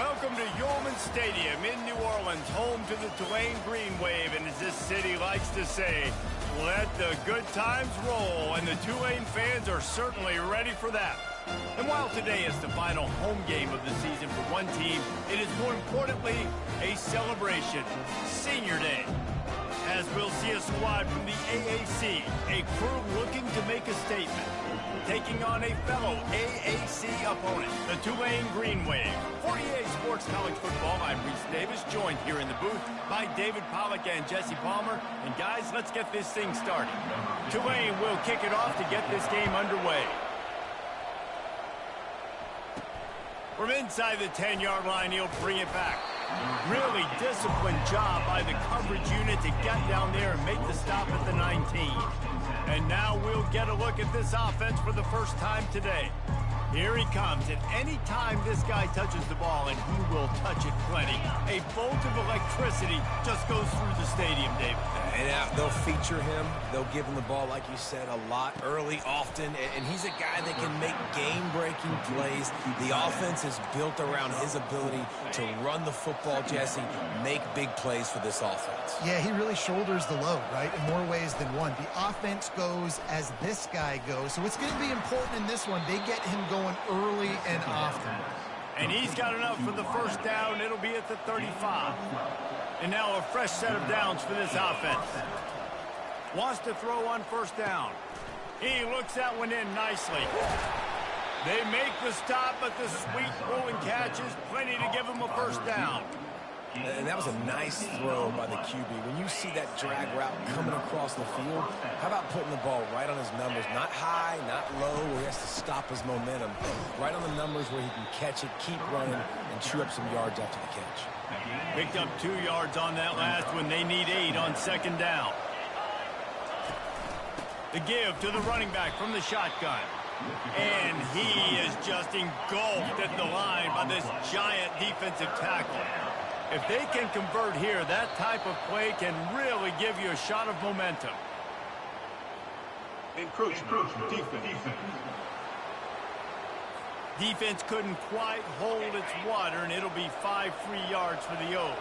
Welcome to Yulman Stadium in New Orleans, home to the Tulane Green Wave, and as this city likes to say, let the good times roll, and the Tulane fans are certainly ready for that. And while today is the final home game of the season for one team, it is more importantly a celebration, Senior Day. As we'll see a squad from the AAC, a crew looking to make a statement, taking on a fellow AAC opponent, the Tulane Green Wave. 48 Sports College Football, I'm Reese Davis, joined here in the booth by David Pollack and Jesse Palmer. And guys, let's get this thing started. Tulane will kick it off to get this game underway. From inside the 10-yard line, he'll bring it back. Really disciplined job by the coverage unit to get down there and make the stop at the 19. And now we'll get a look at this offense for the first time today. Here he comes, and any time this guy touches the ball, and he will touch it plenty, a bolt of electricity just goes through the stadium, David. And they'll feature him. They'll give him the ball, like you said, a lot, early, often. And he's a guy that can make game-breaking plays. The offense is built around his ability to run the football, Jesse, make big plays for this offense. Yeah, he really shoulders the load, right, in more ways than one. The offense goes as this guy goes. So it's going to be important in this one. They get him going early and often. And he's got enough for the first down. It'll be at the 35. And now a fresh set of downs for this offense. Wants to throw on first down. He looks that one in nicely. They make the stop, but the sweet rolling catch is plenty to give him a first down. And that was a nice throw by the QB. When you see that drag route coming across the field, how about putting the ball right on his numbers? Not high, not low, where he has to stop his momentum. Right on the numbers where he can catch it, keep running, and chew up some yards after the catch. Picked up 2 yards on that last one. They need 8 on second down. The give to the running back from the shotgun. And he is just engulfed at the line by this giant defensive tackle. If they can convert here, that type of play can really give you a shot of momentum. Encroachment, defense. Defense couldn't quite hold its water, and it'll be 5 free yards for the O.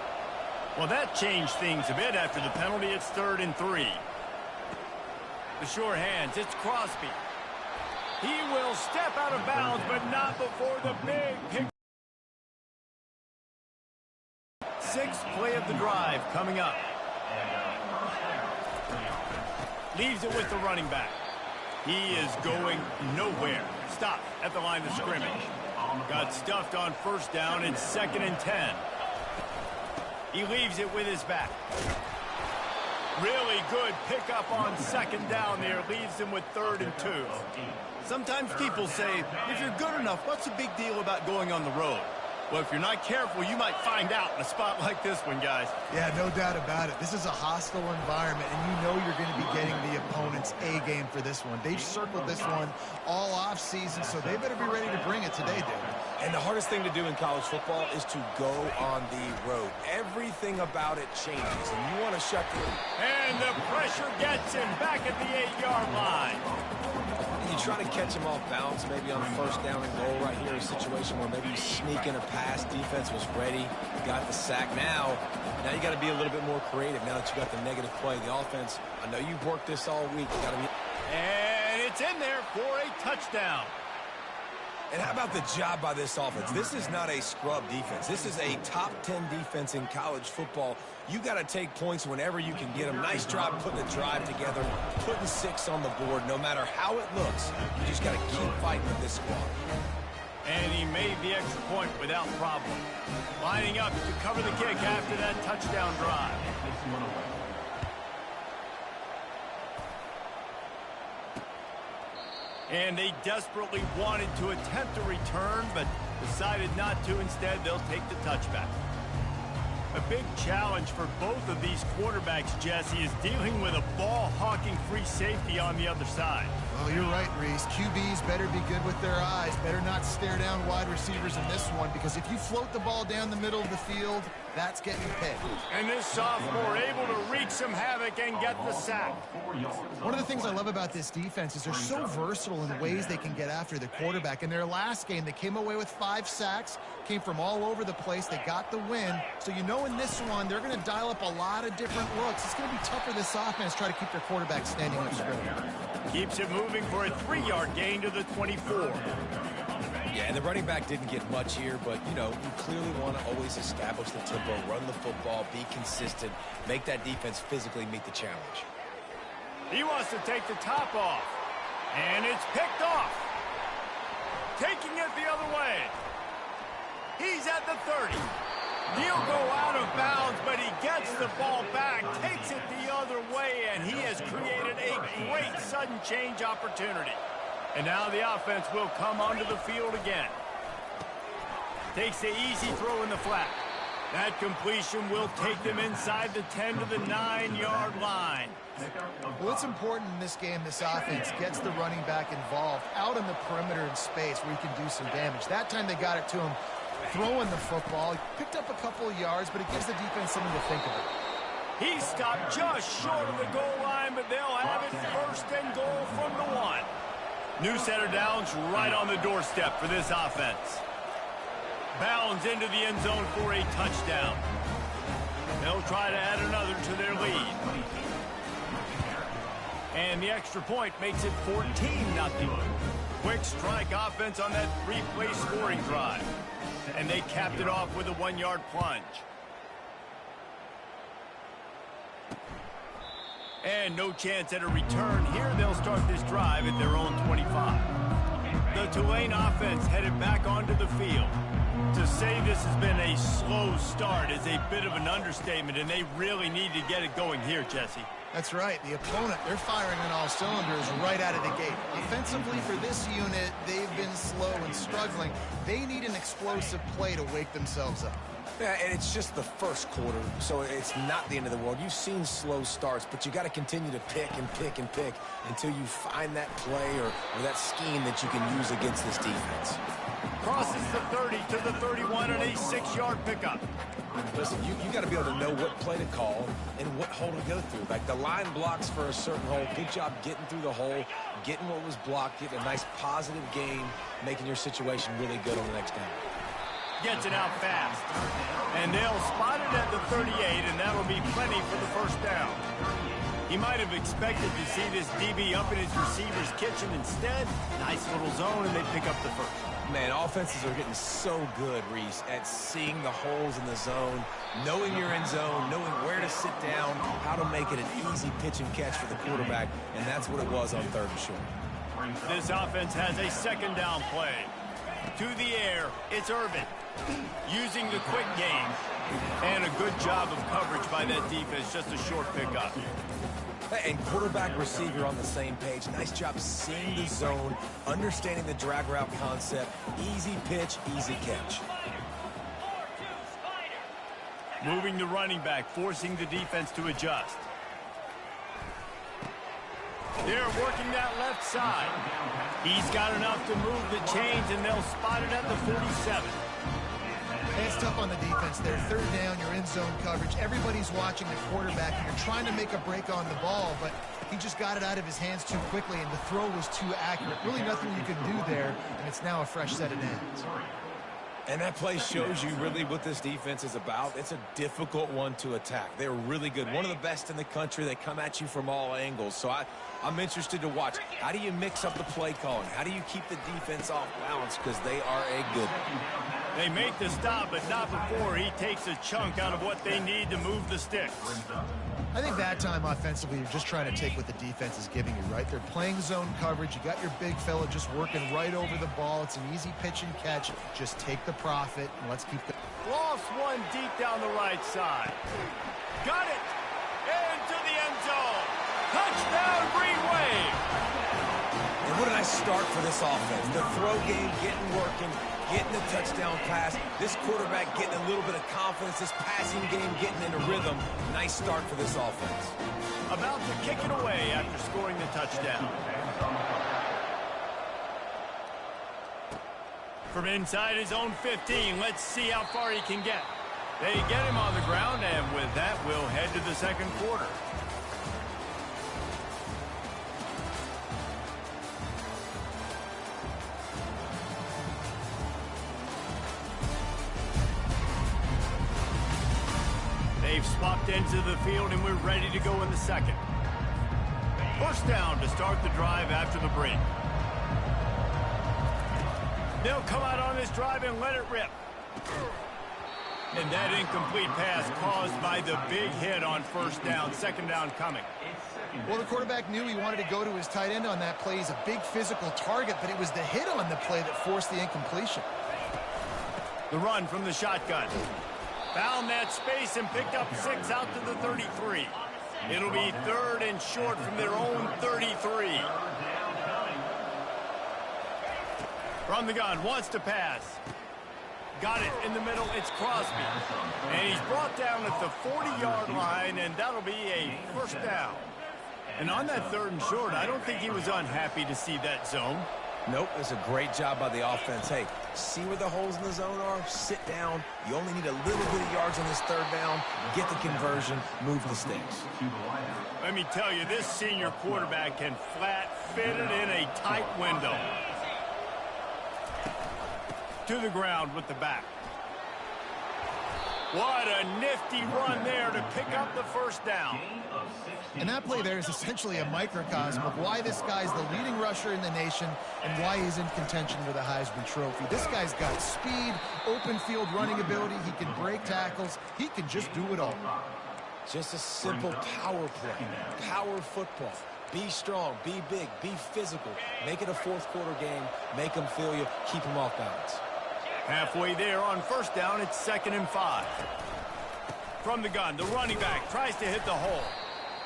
Well, that changed things a bit after the penalty. It's 3rd and 3. The sure hands, it's Crosby. He will step out of bounds, but not before the big pick. 6th play of the drive coming up. Leaves it with the running back. He is going nowhere. Stop at the line of scrimmage. Got stuffed on first down. It's 2nd and 10. He leaves it with his back. Really good pickup on second down there. Leaves him with 3rd and 2. Sometimes people say, if you're good enough, what's the big deal about going on the road? Well, if you're not careful, you might find out in a spot like this one, guys. Yeah, no doubt about it. This is a hostile environment, and you know you're going to be getting the opponent's A game for this one. They've circled this one all off season, so they better be ready to bring it today, dude. And the hardest thing to do in college football is to go on the road. Everything about it changes, and you want to shut the... And the pressure gets him back at the 8-yard line. You try to catch him off balance, maybe on first down and goal right here, a situation where maybe you sneak in a pass, defense was ready, got the sack. Now you got to be a little bit more creative now that you got the negative play. The offense, I know you've worked this all week. You got to be... And it's in there for a touchdown. And how about the job by this offense? This is not a scrub defense. This is a top 10 defense in college football. You got to take points whenever you can get them. Nice job putting the drive together, putting 6 on the board. No matter how it looks, you just got to keep fighting with this squad. And he made the extra point without problem. Lining up to cover the kick after that touchdown drive. And they desperately wanted to attempt a return, but decided not to. Instead, they'll take the touchback. A big challenge for both of these quarterbacks, Jesse, is dealing with a ball-hawking free safety on the other side. Well, you're right, Reese. QBs DBs better be good with their eyes. Better not stare down wide receivers in this one, because if you float the ball down the middle of the field, that's getting picked. And this sophomore able to wreak some havoc and get the sack. One of the things I love about this defense is they're so versatile in ways they can get after the quarterback. In their last game, they came away with 5 sacks, came from all over the place. They got the win. So you know in this one, they're going to dial up a lot of different looks. It's going to be tough for this offense to try to keep their quarterback standing up straight. Keeps it moving for a 3-yard gain to the 24. Yeah, and the running back didn't get much here, but, you know, you clearly want to always establish the tempo, run the football, be consistent, make that defense physically meet the challenge. He wants to take the top off, and it's picked off. Taking it the other way. He's at the 30. He'll go out of bounds, but he gets the ball back, takes it the other way, and he has created a great sudden change opportunity. And now the offense will come onto the field again. Takes the easy throw in the flat. That completion will take them inside the 10 to the 9-yard line. Well, it's important in this game this offense gets the running back involved out on the perimeter in space where he can do some damage. That time they got it to him throwing the football. He picked up a couple of yards, but it gives the defense something to think about. He stopped just short of the goal line, but they'll have it first and goal from the 1. New set of downs right on the doorstep for this offense. Bounds into the end zone for a touchdown. They'll try to add another to their lead. And the extra point makes it 14-0. Quick strike offense on that 3-play scoring drive. And they capped it off with a 1-yard plunge. And no chance at a return. Here they'll start this drive at their own 25. The Tulane offense headed back onto the field. To say this has been a slow start is a bit of an understatement, and they really need to get it going here, Jesse. That's right. The opponent, they're firing on all cylinders right out of the gate. Offensively for this unit, they've been slow and struggling. They need an explosive play to wake themselves up. Yeah, and it's just the first quarter, so it's not the end of the world. You've seen slow starts, but you got to continue to pick and pick and pick until you find that play or that scheme that you can use against this defense. Crosses the 30 to the 31 and a 6-yard pickup. Listen, you got to be able to know what play to call and what hole to go through. Like the line blocks for a certain hole. Good job getting through the hole, getting what was blocked, getting a nice positive game, making your situation really good on the next down. Gets it out fast. And they'll spot it at the 38, and that'll be plenty for the first down. He might have expected to see this DB up in his receiver's kitchen. Instead, nice little zone, and they pick up the first. Man, offenses are getting so good, Reese, at seeing the holes in the zone, knowing you're in zone, knowing where to sit down, how to make it an easy pitch and catch for the quarterback, and that's what it was on 3rd and short. This offense has a 2nd down play. To the air, it's Urban. Using the quick game. And a good job of coverage by that defense, just a short pickup. And quarterback receiver on the same page. Nice job seeing the zone, understanding the drag route concept. Easy pitch, easy catch. Moving the running back, forcing the defense to adjust. They're working that left side. He's got enough to move the chains, and they'll spot it at the 47. It's tough on the defense there. 3rd down, you're in zone coverage. Everybody's watching the quarterback, and you're trying to make a break on the ball, but he just got it out of his hands too quickly, and the throw was too accurate. Really nothing you can do there, and it's now a fresh set of downs. And that play shows you really what this defense is about. It's a difficult one to attack. They're really good. One of the best in the country. They come at you from all angles. So I'm interested to watch. How do you mix up the play calling? How do you keep the defense off balance? Because they are a good one. They make the stop, but not before he takes a chunk out of what they need to move the sticks. I think that time offensively, you're just trying to take what the defense is giving you, right? They're playing zone coverage. You got your big fella just working right over the ball. It's an easy pitch and catch. Just take the profit, and let's keep the... Lost one deep down the right side. Got it! Into the end zone. Touchdown, Green Wave! And what a nice start for this offense. The throw game getting working, getting the touchdown pass. This quarterback getting a little bit of confidence. This passing game getting into rhythm. Nice start for this offense. About to kick it away after scoring the touchdown. From inside his own 15, let's see how far he can get. They get him on the ground, and with that, we'll head to the second quarter. They've swapped ends of the field, and we're ready to go in the second. First down to start the drive after the break. They'll come out on this drive and let it rip. And that incomplete pass caused by the big hit on first down. Second down coming. Well, the quarterback knew he wanted to go to his tight end on that play. He's a big physical target, but it was the hit on the play that forced the incompletion. The run from the shotgun. Found that space and picked up 6 out to the 33. It'll be third and short from their own 33. From the gun, wants to pass. Got it in the middle, it's Crosby. And he's brought down at the 40-yard line, and that'll be a first down. And on that third and short, I don't think he was unhappy to see that zone. Nope, it's a great job by the offense. Hey, see where the holes in the zone are? Sit down. You only need a little bit of yards on this third down. Get the conversion, move the sticks. Let me tell you, this senior quarterback can flat fit it in a tight window. To the ground with the back. What a nifty run there to pick up the first down. And that play there is essentially a microcosm of why this guy's the leading rusher in the nation and why he's in contention for the Heisman Trophy. This guy's got speed, open field running ability. He can break tackles. He can just do it all. Just a simple power play. Power football. Be strong, be big, be physical. Make it a fourth quarter game. Make them feel you. Keep them off balance. Halfway there on first down, it's 2nd and 5. From the gun, the running back tries to hit the hole.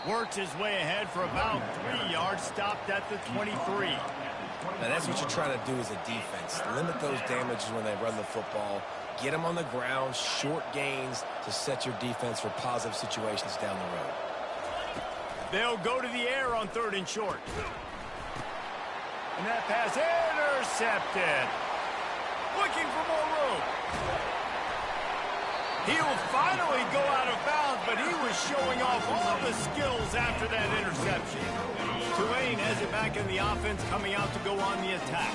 Works his way ahead for about 3 yards, stopped at the 23. Now that's what you're trying to do as a defense. Limit those damages when they run the football. Get them on the ground, short gains to set your defense for positive situations down the road. They'll go to the air on 3rd and short. And that pass intercepted. Looking for more room. He'll finally go out of bounds, but he was showing off all the skills after that interception. Tulane has it back in the offense, coming out to go on the attack.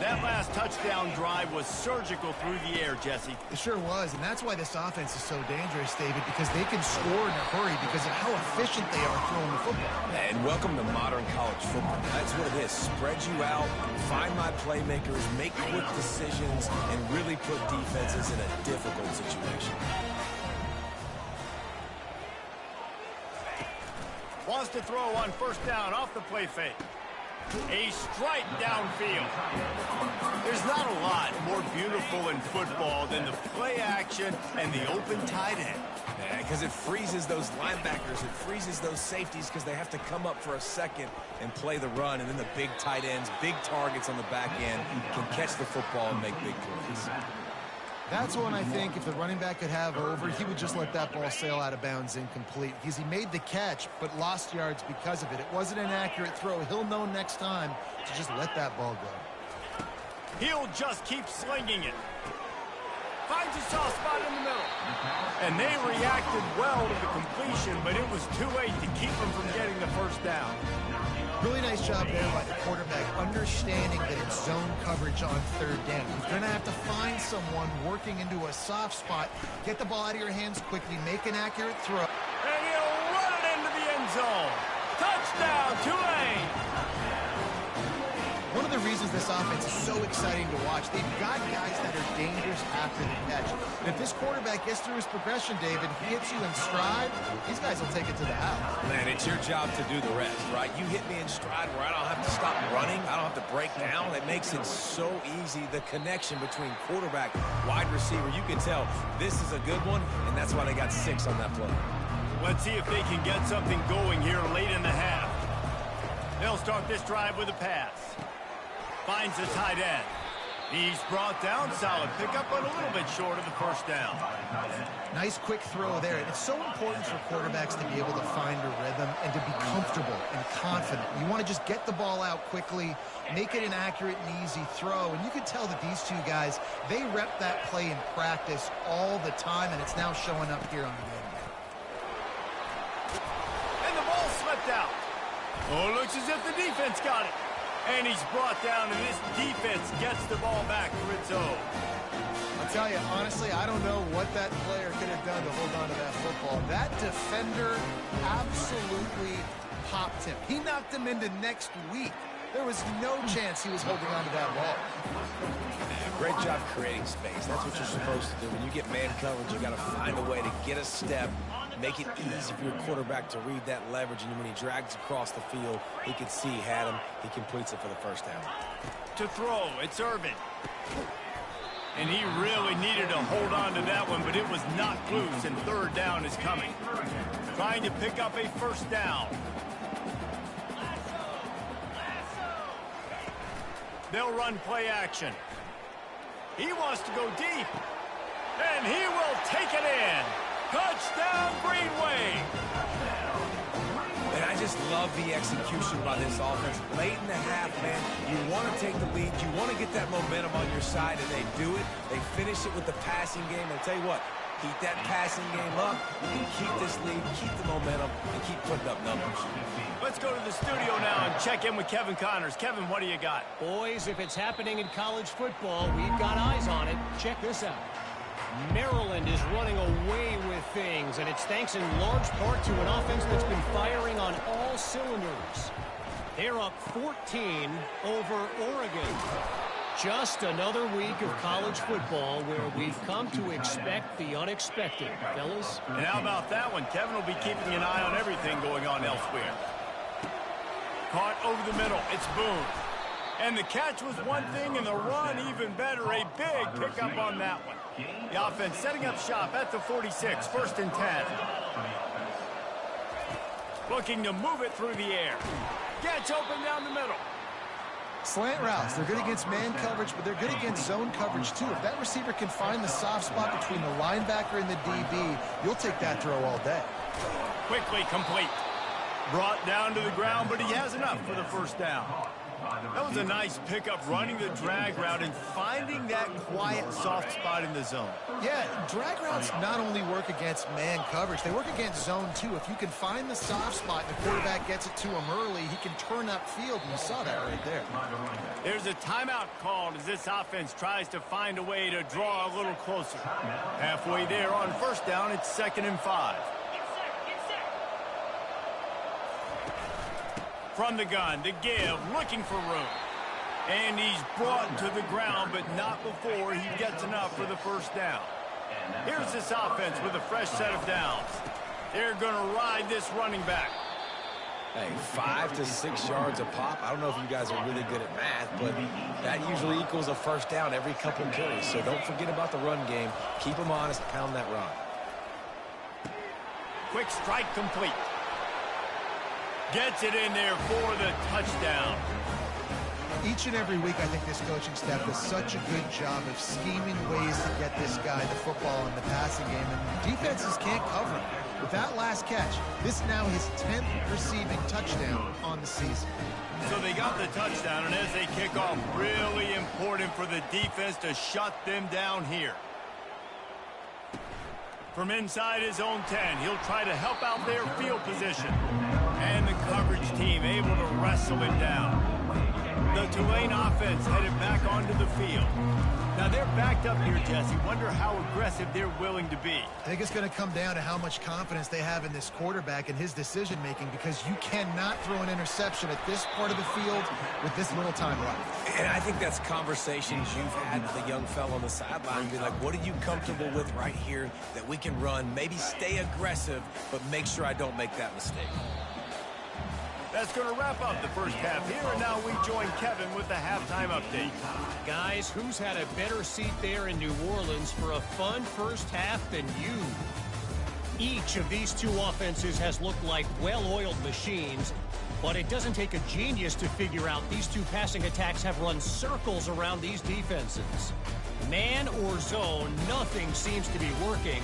That last touchdown drive was surgical through the air, Jesse. It sure was, and that's why this offense is so dangerous, David, because they can score in a hurry because of how efficient they are throwing the football. And welcome to modern college football. That's what it is. Spread you out, find my playmakers, make quick decisions, and really put defenses in a difficult situation. Wants to throw on first down off the play fake. A strike downfield. There's not a lot more beautiful in football than the play action and the open tight end. Yeah, because it freezes those linebackers. It freezes those safeties because they have to come up for a second and play the run. And then the big tight ends, big targets on the back end can catch the football and make big plays. That's one I think if the running back could have over, he would just let that ball sail out of bounds incomplete because he made the catch but lost yards because of it. It wasn't an accurate throw. He'll know next time to just let that ball go. He'll just keep slinging it. Finds a soft spot in the middle. And they reacted well to the completion, but it was too late to keep them from getting the first down. Really nice job there by the quarterback, understanding that it's zone coverage on 3rd down. You're going to have to find someone working into a soft spot, get the ball out of your hands quickly, make an accurate throw. And he'll run it into the end zone. Touchdown, Tulane! One of the reasons this offense is so exciting to watch, they've got guys that are dangerous after the catch. And if this quarterback gets through his progression, David, he hits you in stride, these guys will take it to the house. Man, it's your job to do the rest, right? You hit me in stride where I don't have to stop running. I don't have to break down. It makes it so easy, the connection between quarterback, wide receiver. You can tell this is a good one, and that's why they got 6 on that play. Let's see if they can get something going here late in the half. They'll start this drive with a pass. Finds the tight end. He's brought down. Solid pickup, but a little bit short of the first down. Nice quick throw there. It's so important for quarterbacks to be able to find a rhythm and to be comfortable and confident. You want to just get the ball out quickly, make it an accurate and easy throw. And you can tell that these two guys, they rep that play in practice all the time, and it's now showing up here on game day. And the ball slipped out. Oh, it looks as if the defense got it. And he's brought down, and this defense gets the ball back for its own. I'll tell you, honestly, I don't know what that player could have done to hold on to that football. That defender absolutely popped him. He knocked him into next week. There was no chance he was holding on to that ball. Great job creating space. That's what you're supposed to do. When you get man coverage, you got to find a way to get a step, make it easy for your quarterback to read that leverage, and when he drags across the field, he can see he had him. He completes it for the first down. To throw, it's Irvin. And he really needed to hold on to that one, but it was knocked loose, and third down is coming. Trying to pick up a first down. They'll run play action. He wants to go deep. And he will take it in. Touchdown, Green Wave. And I just love the execution by this offense. Late in the half, man, you want to take the lead. You want to get that momentum on your side, and they do it. They finish it with the passing game. I'll tell you what, keep that passing game up. You can keep this lead, keep the momentum, and keep putting up numbers. Let's go to the studio now and check in with Kevin Connors. Kevin, what do you got? Boys, if it's happening in college football, we've got eyes on it. Check this out. Maryland is running away with things, and it's thanks in large part to an offense that's been firing on all cylinders. They're up 14 over Oregon. Just another week of college football where we've come to expect the unexpected, fellas. And how about that one? Kevin will be keeping an eye on everything going on elsewhere. Caught over the middle. It's Boone. And the catch was one thing, and the run even better. A big pickup on that one. The offense setting up shop at the 46, 1st and 10. Looking to move it through the air. Gets open down the middle. Slant routes, they're good against man coverage, but they're good against zone coverage too. If that receiver can find the soft spot between the linebacker and the DB, you'll take that throw all day. Quickly complete. Brought down to the ground, but he has enough for the first down. That was a nice pickup, running the drag route and finding that quiet, soft spot in the zone. Yeah, drag routes not only work against man coverage, they work against zone too. If you can find the soft spot and the quarterback gets it to him early, he can turn upfield, and you saw that right there. There's a timeout called as this offense tries to find a way to draw a little closer. Halfway there on first down, it's 2nd and 5. From the gun, to give, looking for room. And he's brought to the ground, but not before he gets enough for the first down. Here's this offense with a fresh set of downs. They're going to ride this running back. Hey, 5 to 6 yards a pop. I don't know if you guys are really good at math, but that usually equals a first down every couple of carries. So don't forget about the run game. Keep them honest, pound that rock. Quick strike complete. Gets it in there for the touchdown. Each and every week, I think this coaching staff does such a good job of scheming ways to get this guy the football in the passing game, and defenses can't cover him. With that last catch, this now his 10th receiving touchdown on the season. So they got the touchdown, and as they kick off, really important for the defense to shut them down here. From inside his own 10, he'll try to help out their field position. And the coverage team able to wrestle him down. The Tulane offense headed back onto the field. Now they're backed up here, Jesse. Wonder how aggressive they're willing to be. I think it's going to come down to how much confidence they have in this quarterback and his decision-making, because you cannot throw an interception at this part of the field with this little time left. And I think that's conversations you've had with a young fellow on the sideline. Be like, what are you comfortable with right here that we can run? Maybe stay aggressive, but make sure I don't make that mistake. That's going to wrap up the first half here, and now we join Kevin with the halftime update. Guys, who's had a better seat there in New Orleans for a fun first half than you? Each of these two offenses has looked like well-oiled machines, but it doesn't take a genius to figure out these two passing attacks have run circles around these defenses. Man or zone, nothing seems to be working,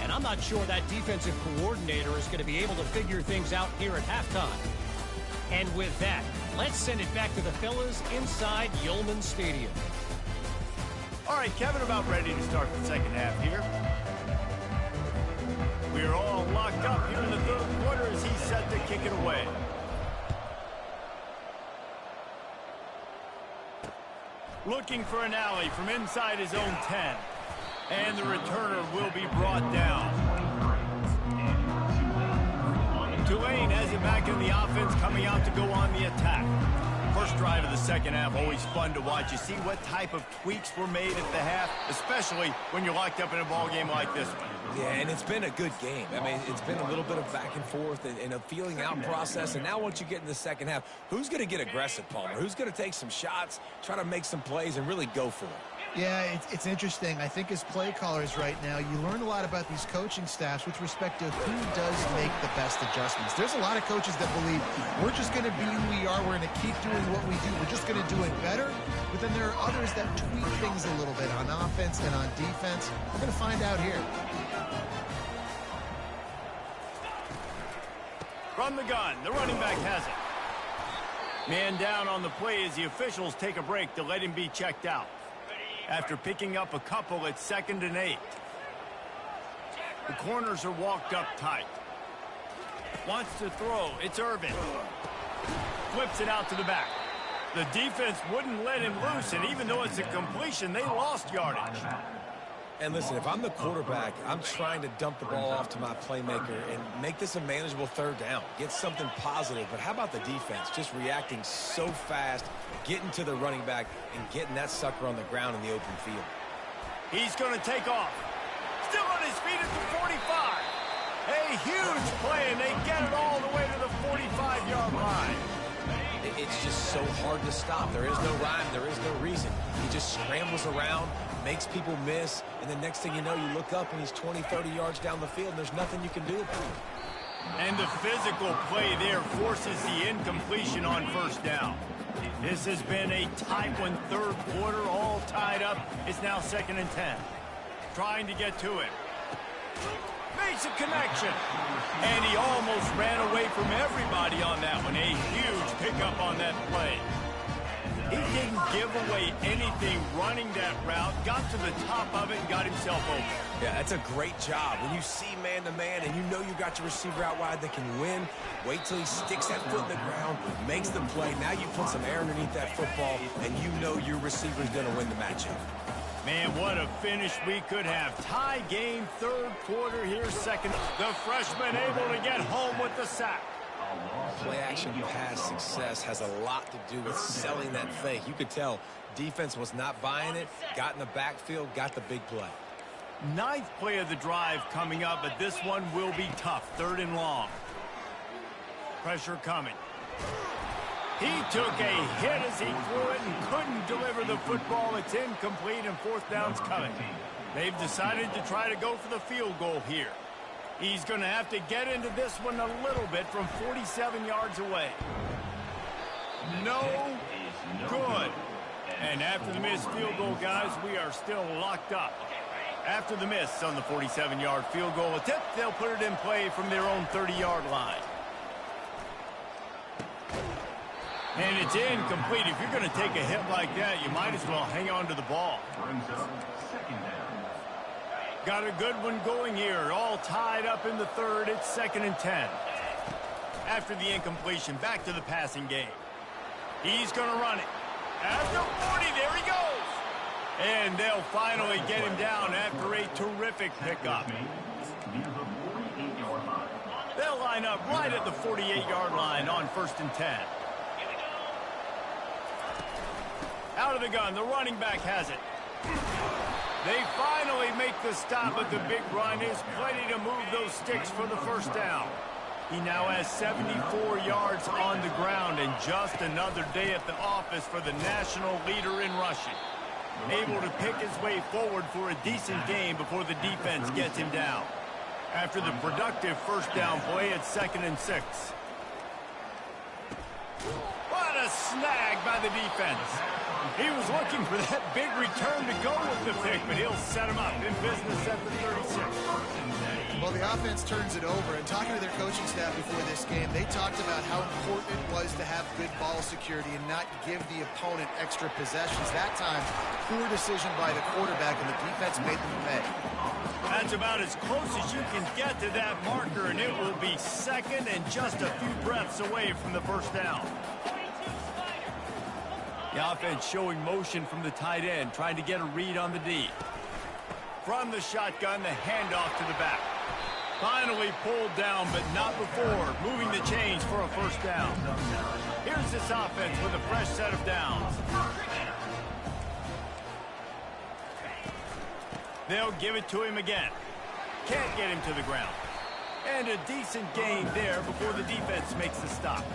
and I'm not sure that defensive coordinator is going to be able to figure things out here at halftime. And with that, let's send it back to the fellas inside Yulman Stadium. All right, Kevin, about ready to start the second half here. We're all locked up here in the third quarter as he's set to kick it away. Looking for an alley from inside his own 10. And the returner will be brought down. Tulane has it back in the offense, coming out to go on the attack. First drive of the second half, always fun to watch. You see what type of tweaks were made at the half, especially when you're locked up in a ball game like this one. Yeah, and it's been a good game. I mean, it's been a little bit of back and forth and a feeling out process. And now once you get in the second half, who's going to get aggressive, Palmer? Who's going to take some shots, try to make some plays, and really go for it? Yeah, it's interesting. I think as play callers right now, you learn a lot about these coaching staffs with respect to who does make the best adjustments. There's a lot of coaches that believe we're just going to be who we are. We're going to keep doing what we do. We're just going to do it better. But then there are others that tweak things a little bit on offense and on defense. We're going to find out here. From the gun, the running back has it. Man down on the play as the officials take a break to let him be checked out. After picking up a couple at 2nd and 8. The corners are walked up tight. Wants to throw. It's Irvin. Flips it out to the back. The defense wouldn't let him loose, and even though it's a completion, they lost yardage. And listen, if I'm the quarterback, I'm trying to dump the ball off to my playmaker and make this a manageable third down. Get something positive. But how about the defense? Just reacting so fast, getting to the running back, and getting that sucker on the ground in the open field. He's going to take off. Still on his feet at the 45. A huge play, and they get it all the way to the 45-yard line. It's just so hard to stop. There is no rhyme. There is no reason. He just scrambles around, makes people miss, and the next thing you know, you look up and he's 20, 30 yards down the field, and there's nothing you can do about it. And the physical play there forces the incompletion on first down. This has been a tight one, third quarter, all tied up. It's now 2nd and 10. Trying to get to it. Makes a connection. And he almost ran away from everybody on that one. A huge pickup on that play. He didn't give away anything running that route, got to the top of it, and got himself open. Yeah, that's a great job. When you see man-to-man and you know you got your receiver out wide that can win, wait till he sticks that foot in the ground, makes the play. Now you put some air underneath that football, and you know your receiver's going to win the matchup. Man, what a finish we could have. Tie game, third quarter here, second. The freshman able to get home with the sack. Play-action pass success has a lot to do with selling that fake. You could tell defense was not buying it, got in the backfield, got the big play. 9th play of the drive coming up, but this one will be tough. 3rd and long. Pressure coming. He took a hit as he threw it and couldn't deliver the football. It's incomplete and 4th down's coming. They've decided to try to go for the field goal here. He's going to have to get into this one a little bit from 47 yards away. No good. And after the missed field goal, guys, we are still locked up. After the miss on the 47-yard field goal attempt, they'll put it in play from their own 30-yard line. And it's incomplete. If you're going to take a hit like that, you might as well hang on to the ball. Got a good one going here. All tied up in the 3rd. It's 2nd and 10. After the incompletion, back to the passing game. He's going to run it. After 40, there he goes. And they'll finally get him down after a terrific pickup. They'll line up right at the 48-yard line on 1st and 10. Out of the gun, the running back has it. They finally make the stop, but the big run is plenty to move those sticks for the 1st down. He now has 74 yards on the ground, and just another day at the office for the national leader in rushing. Able to pick his way forward for a decent game before the defense gets him down. After the productive first down play, it's 2nd and 6. What a snag by the defense. He was looking for that big return to go with the pick, but he'll set him up in business at the 36. Well, the offense turns it over, and talking to their coaching staff before this game, they talked about how important it was to have good ball security and not give the opponent extra possessions. That time, poor decision by the quarterback, and the defense made them pay. That's about as close as you can get to that marker, and it will be 2nd and just a few breaths away from the first down. The offense showing motion from the tight end, trying to get a read on the D. From the shotgun, the handoff to the back. Finally pulled down, but not before moving the chains for a first down. Here's this offense with a fresh set of downs. They'll give it to him again. Can't get him to the ground. And a decent gain there before the defense makes the stop.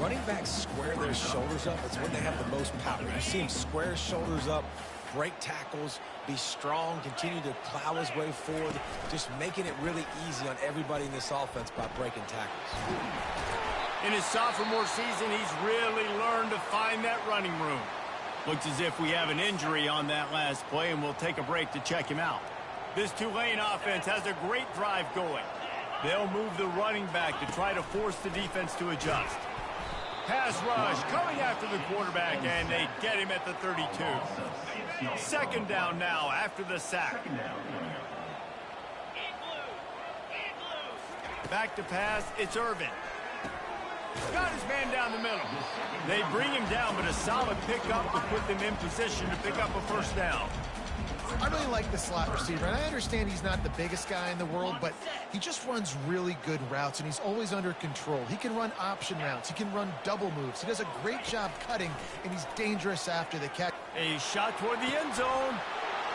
Running backs square their shoulders up. It's when they have the most power. You see him square his shoulders up, break tackles, be strong, continue to plow his way forward, just making it really easy on everybody in this offense by breaking tackles. In his sophomore season, he's really learned to find that running room. Looks as if we have an injury on that last play, and we'll take a break to check him out. This Tulane offense has a great drive going. They'll move the running back to try to force the defense to adjust. Pass rush coming after the quarterback, and they get him at the 32. 2nd down now after the sack. Back to pass, it's Irvin. Got his man down the middle. They bring him down, but a solid pickup to put them in position to pick up a first down. I really like the slot receiver, and I understand he's not the biggest guy in the world, but he just runs really good routes, and he's always under control. He can run option routes. He can run double moves. He does a great job cutting, and he's dangerous after the catch. A shot toward the end zone,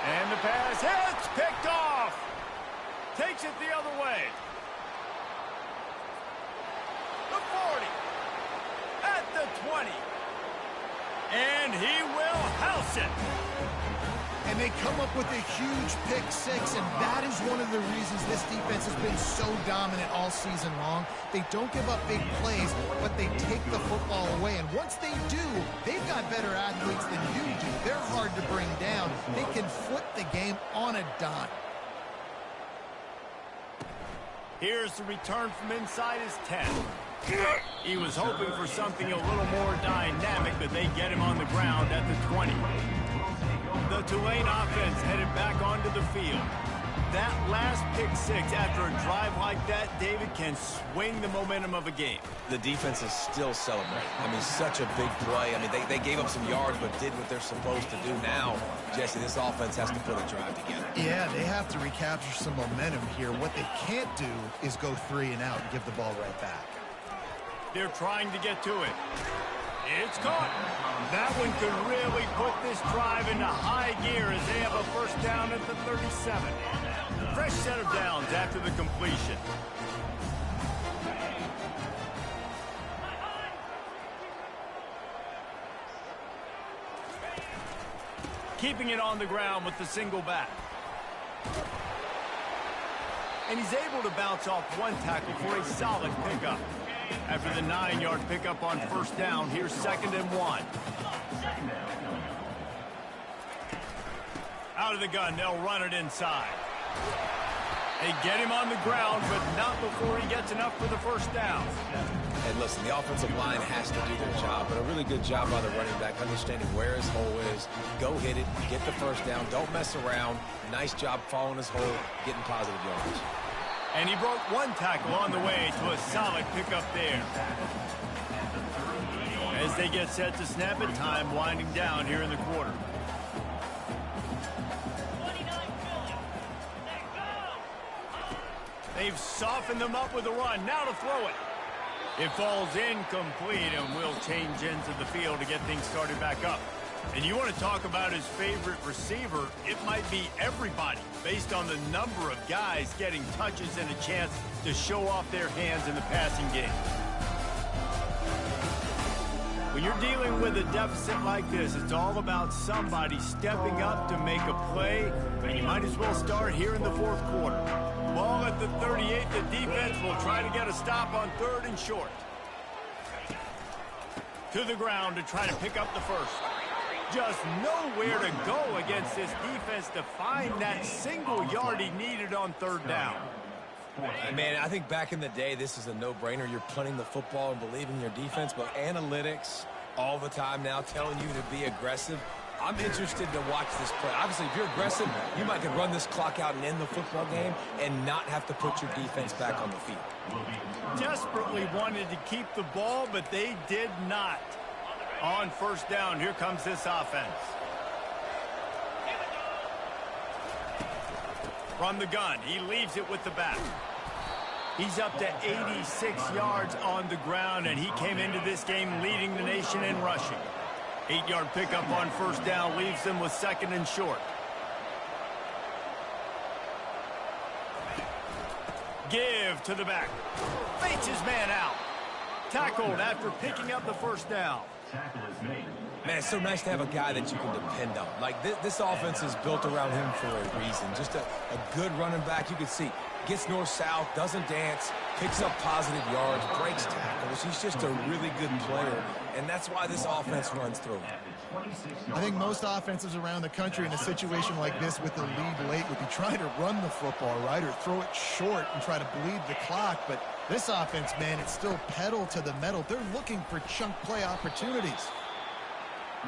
and the pass hits, picked off. Takes it the other way. The 40, at the 20, and he will house it. And they come up with a huge pick six, and that is one of the reasons this defense has been so dominant all season long. They don't give up big plays, but they take the football away. And once they do, they've got better athletes than you do. They're hard to bring down. They can flip the game on a dime. Here's the return from inside his 10. He was hoping for something a little more dynamic, but they get him on the ground at the 20. The Tulane offense headed back onto the field. That last pick six after a drive like that, David, can swing the momentum of a game. The defense is still celebrating. I mean, such a big play. I mean, they gave up some yards, but did what they're supposed to do. Now, Jesse, this offense has to put a drive together. Yeah, they have to recapture some momentum here. What they can't do is go 3 and out and give the ball right back. They're trying to get to it. It's caught. That one could really put this drive into high gear as they have a first down at the 37. Fresh set of downs after the completion. Keeping it on the ground with the single back. And he's able to bounce off one tackle for a solid pickup. After the 9-yard pickup on first down, here's 2nd and 1. Out of the gun, they'll run it inside. They get him on the ground, but not before he gets enough for the first down. And listen, the offensive line has to do their job, but a really good job by the running back, understanding where his hole is. Go hit it, get the first down, don't mess around. Nice job following his hole, getting positive yards. And he broke one tackle on the way to a solid pickup there. As they get set to snap it, time winding down here in the quarter. They've softened them up with a run. Now to throw it. It falls incomplete, and will change ends of the field to get things started back up. And you want to talk about his favorite receiver, it might be everybody, based on the number of guys getting touches and a chance to show off their hands in the passing game. When you're dealing with a deficit like this, it's all about somebody stepping up to make a play, and you might as well start here in the fourth quarter. Ball at the 38, the defense will try to get a stop on 3rd and short. To the ground to try to pick up the first. Just nowhere to go against this defense to find that single yard he needed on 3rd down. Man, I think back in the day, this is a no-brainer. You're punting the football and believing your defense, but analytics all the time now telling you to be aggressive. I'm interested to watch this play. Obviously, if you're aggressive, you might could run this clock out and end the football game and not have to put your defense back on the field. Desperately wanted to keep the ball, but they did not. On 1st down, here comes this offense. From the gun, he leaves it with the back. He's up to 86 yards on the ground, and he came into this game leading the nation in rushing. 8-yard pickup on 1st down leaves them with 2nd and short. Give to the back. Fates his man out. Tackled after picking up the 1st down. Man, it's so nice to have a guy that you can depend on. Like, this offense is built around him for a reason. Just a good running back. You can see, gets north-south, doesn't dance, picks up positive yards, breaks tackles. He's just a really good player, and that's why this offense runs through him. I think most offenses around the country in a situation like this with the lead late would be trying to run the football, right, or throw it short and try to bleed the clock. But this offense, man, it's still pedal to the metal. They're looking for chunk play opportunities.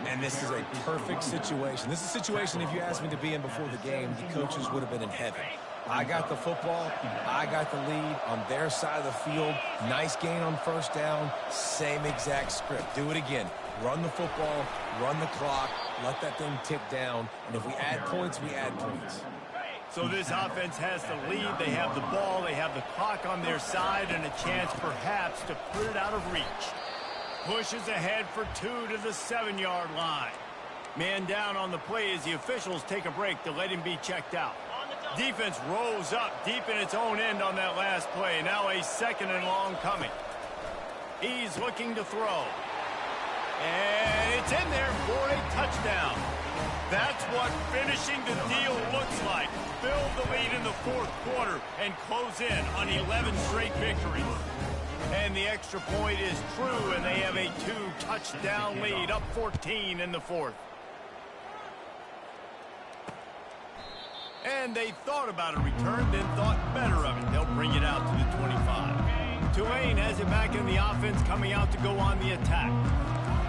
And this is a perfect situation. This is a situation, if you asked me to be in before the game, the coaches would have been in heaven. I got the football. I got the lead on their side of the field. Nice gain on 1st down. Same exact script. Do it again. Run the football, run the clock, let that thing tick down. And if we add points, we add points. So this offense has the lead. They have the ball. They have the clock on their side and a chance perhaps to put it out of reach. Pushes ahead for 2 to the 7-yard line. Man down on the play as the officials take a break to let him be checked out. Defense rose up deep in its own end on that last play. Now a 2nd and long coming. He's looking to throw. And it's in there for a touchdown. That's what finishing the deal looks like. Build the lead in the 4th quarter and close in on 11 straight victories. And the extra point is true, and they have a 2-touchdown lead, up 14 in the 4th. And they thought about a return, then thought better of it. They'll bring it out to the 25. Tulane has it back in the offense, coming out to go on the attack.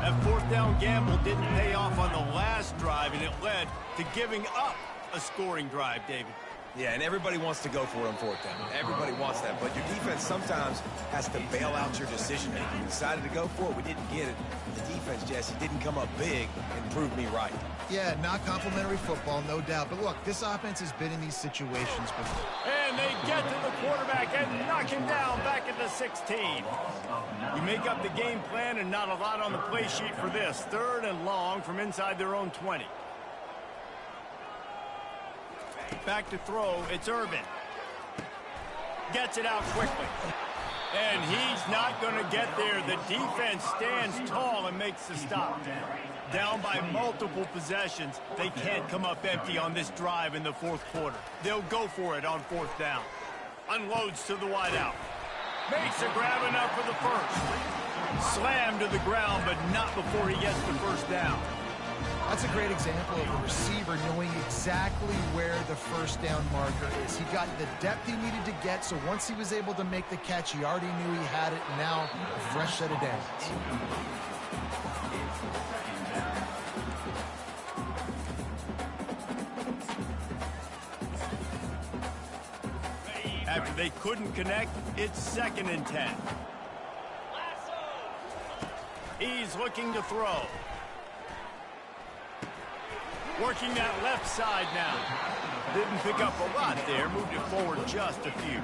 That 4th down gamble didn't pay off on the last drive, and it led to giving up a scoring drive, David. Yeah, and everybody wants to go for it on 4th down. Everybody wants that, but your defense sometimes has to bail out your decision-making. We decided to go for it. We didn't get it. The defense, Jesse, didn't come up big and prove me right. Yeah, not complimentary football, no doubt. But look, this offense has been in these situations before. And they get to the quarterback and knock him down back at the 16. You make up the game plan and not a lot on the play sheet for this. 3rd and long from inside their own 20. Back to throw, it's Irvin. Gets it out quickly. And he's not going to get there. The defense stands tall and makes the stop. Down by multiple possessions. They can't come up empty on this drive in the 4th quarter. They'll go for it on 4th down. Unloads to the wideout. Makes a grab enough for the first. Slammed to the ground, but not before he gets the 1st down. That's a great example of a receiver knowing exactly where the 1st down marker is. He got the depth he needed to get, so once he was able to make the catch, he already knew he had it. Now, a fresh set of downs. After they couldn't connect, it's 2nd and 10. He's looking to throw. Working that left side now. Didn't pick up a lot there, moved it forward just a few.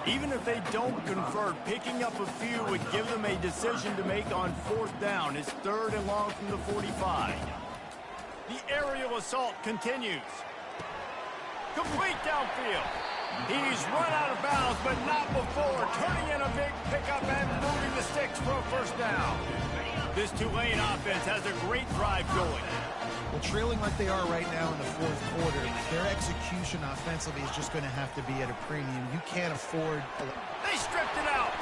Even if they don't convert, picking up a few would give them a decision to make on 4th down. It's 3rd and long from the 45. The aerial assault continues. Complete downfield. He's run out of bounds, but not before. Turning in a big pickup and moving the sticks for a 1st down. This Tulane offense has a great drive going. Well, trailing like they are right now in the fourth quarter, their execution offensively is just going to have to be at a premium. You can't afford... They stripped it out.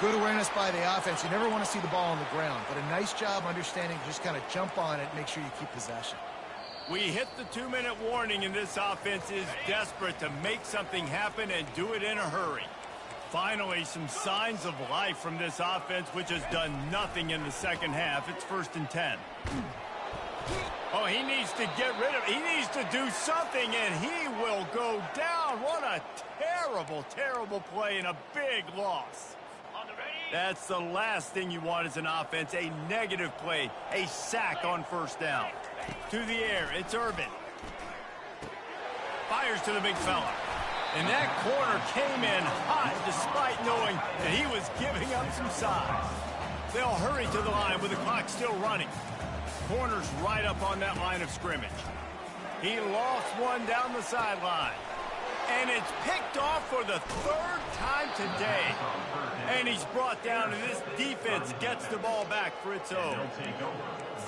Good awareness by the offense. You never want to see the ball on the ground, but a nice job understanding to just kind of jump on it and make sure you keep possession. We hit the 2-minute warning, and this offense is desperate to make something happen and do it in a hurry. Finally, some signs of life from this offense, which has done nothing in the second half. It's 1st and 10. Oh, he needs to get rid of it. He needs to do something, and he will go down. What a terrible, terrible play and a big loss. That's the last thing you want as an offense, a negative play, a sack on 1st down. To the air, it's Urban. Fires to the big fella. And that corner came in hot despite knowing that he was giving up some size. They'll hurry to the line with the clock still running. Corner's right up on that line of scrimmage. He lost one down the sideline. And it's picked off for the 3rd time today. And he's brought down, and this defense gets the ball back for its own.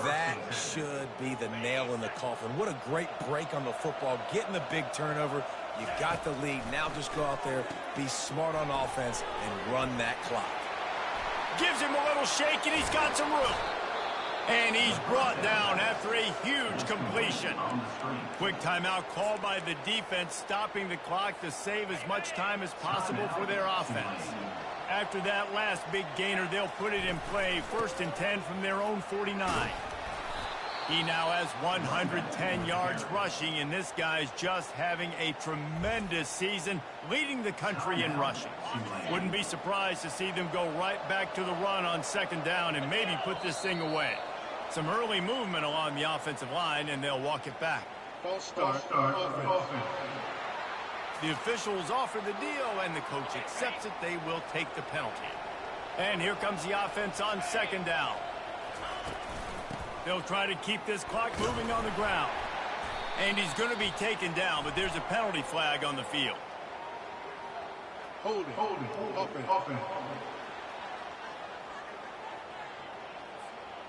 That should be the nail in the coffin. What a great break on the football. Getting the big turnover. You got the lead. Now just go out there, be smart on offense, and run that clock. Gives him a little shake, and he's got some room. And he's brought down after a huge completion. Quick timeout called by the defense, stopping the clock to save as much time as possible for their offense. After that last big gainer, they'll put it in play. 1st and 10 from their own 49. He now has 110 yards rushing, and this guy's just having a tremendous season, leading the country in rushing. Wouldn't be surprised to see them go right back to the run on 2nd down and maybe put this thing away. Some early movement along the offensive line, and they'll walk it back. False start offense. The officials offer the deal, and the coach accepts it. They will take the penalty. And here comes the offense on 2nd down. They'll try to keep this clock moving on the ground. And he's going to be taken down, but there's a penalty flag on the field. Holding, offense.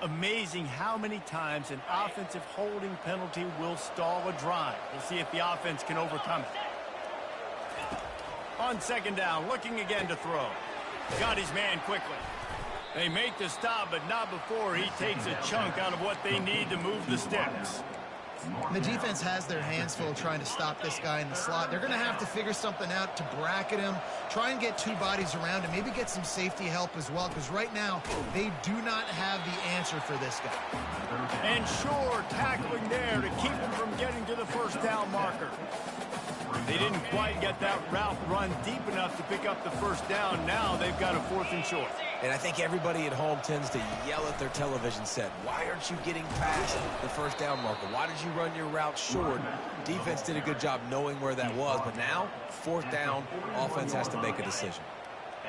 Amazing how many times an offensive holding penalty will stall a drive. We'll see if the offense can overcome it. On 2nd down, looking again to throw. Got his man quickly. They make the stop, but not before he takes a chunk out of what they need to move the sticks. The defense has their hands full trying to stop this guy in the slot. They're going to have to figure something out to bracket him, try and get 2 bodies around him, maybe get some safety help as well, because right now they do not have the answer for this guy. And sure, tackling there to keep him from getting to the 1st down marker. They didn't quite get that route run deep enough to pick up the 1st down. Now they've got a 4th and short. And I think everybody at home tends to yell at their television set. Why aren't you getting past the 1st down marker? Why did you run your route short? Defense did a good job knowing where that was, but now 4th down, offense has to make a decision.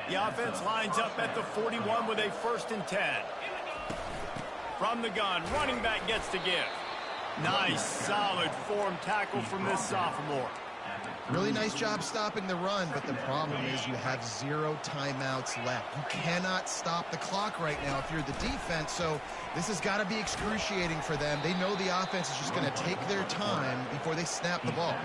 The offense lines up at the 41 with a 1st and 10. From the gun, running back gets to give. Nice, solid form tackle from this sophomore. Really nice job stopping the run, but the problem is you have 0 timeouts left. You cannot stop the clock right now if you're the defense, so this has got to be excruciating for them. They know the offense is just going to take their time before they snap the ball.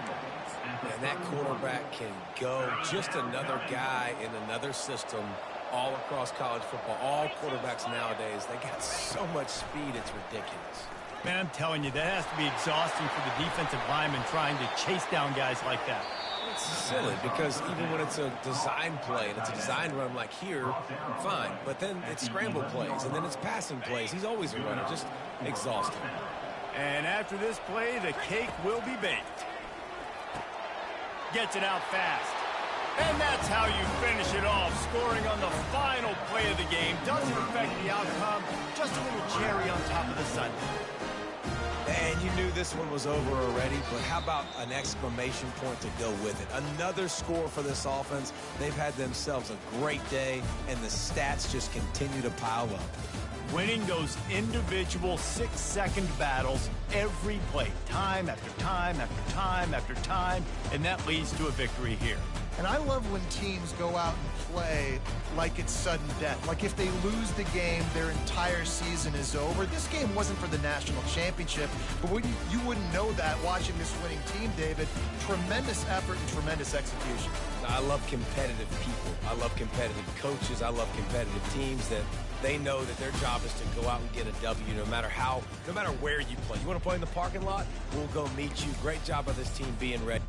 And that quarterback can go. Just another guy in another system all across college football. All quarterbacks nowadays, they got so much speed, it's ridiculous. Man, I'm telling you, that has to be exhausting for the defensive lineman trying to chase down guys like that. It's silly because even when it's a design play and it's a design run like here, fine. But then it's scramble plays and then it's passing plays. He's always a runner, just exhausting. And after this play, the cake will be baked. Gets it out fast. And that's how you finish it off, scoring on the final play of the game. Doesn't affect the outcome, just a little cherry on top of the sundae. And you knew this one was over already, but how about an exclamation point to go with it? Another score for this offense. They've had themselves a great day, and the stats just continue to pile up. Winning those individual 6-second battles every play, time after time after time after time, and that leads to a victory here. And I love when teams go out and play like it's sudden death. Like if they lose the game, their entire season is over. This game wasn't for the national championship, but you wouldn't know that watching this winning team, David. Tremendous effort and tremendous execution. I love competitive people. I love competitive coaches. I love competitive teams that they know that their job is to go out and get a W no matter where you play. You want to play in the parking lot? We'll go meet you. Great job by this team being ready.